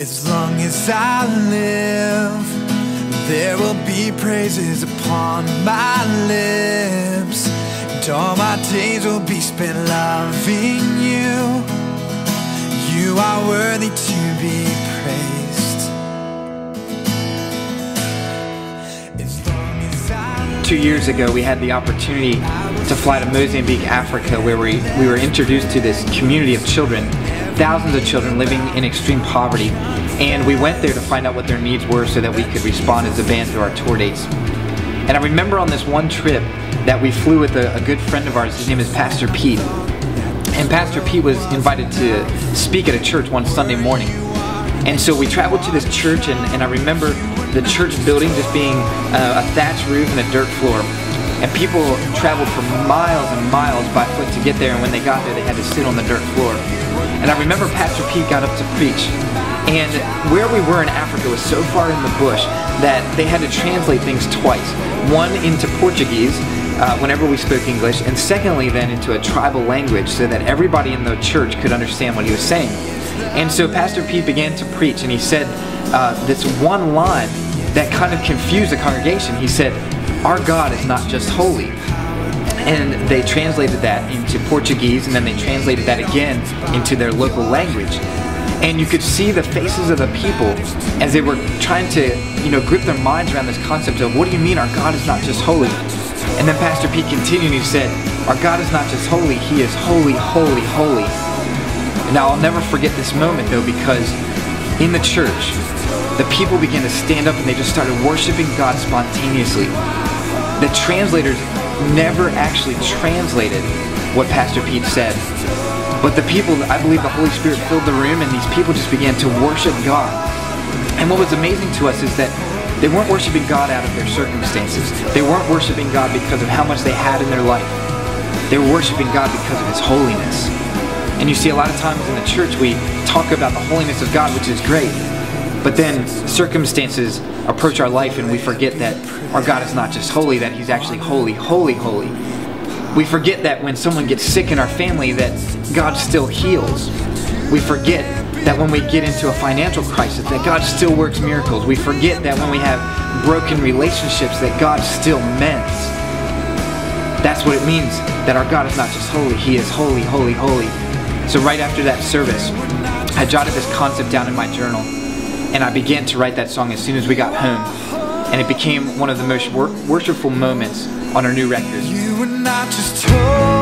As long as I live, there will be praises upon my lips, and all my days will be spent loving you. You are worthy to be praised. As long as I live. 2 years ago, we had the opportunity to fly to Mozambique, Africa, where we were introduced to this community of children, thousands of children living in extreme poverty, and we went there to find out what their needs were so that we could respond as a band through our tour dates. And I remember on this one trip that we flew with a good friend of ours. His name is Pastor Pete, and Pastor Pete was invited to speak at a church one Sunday morning. And so we traveled to this church, and I remember the church building just being a thatched roof and a dirt floor. And people traveled for miles and miles by foot to get there, and when they got there they had to sit on the dirt floor. And I remember Pastor Pete got up to preach, and where we were in Africa was so far in the bush that they had to translate things twice. One into Portuguese, whenever we spoke English, and secondly then into a tribal language so that everybody in the church could understand what he was saying. And so Pastor Pete began to preach, and he said this one line that kind of confused the congregation. He said, "Our God is not just holy." And they translated that into Portuguese, and then they translated that again into their local language. And you could see the faces of the people as they were trying to, grip their minds around this concept of, what do you mean our God is not just holy? And then Pastor Pete continued and he said, our God is not just holy, He is holy, holy, holy. Now I'll never forget this moment though, because in the church, the people began to stand up and they just started worshiping God spontaneously. The translators never actually translated what Pastor Pete said. But the people, I believe the Holy Spirit filled the room, and these people just began to worship God. And what was amazing to us is that they weren't worshiping God out of their circumstances. They weren't worshiping God because of how much they had in their life. They were worshiping God because of His holiness. And you see, a lot of times in the church we talk about the holiness of God, which is great. But then circumstances approach our life and we forget that our God is not just holy, that He's actually holy, holy, holy. We forget that when someone gets sick in our family that God still heals. We forget that when we get into a financial crisis that God still works miracles. We forget that when we have broken relationships that God still mends. That's what it means that our God is not just holy, He is holy, holy, holy. So right after that service, I jotted this concept down in my journal, and I began to write that song as soon as we got home. And it became one of the most worshipful moments on our new record. You were not just told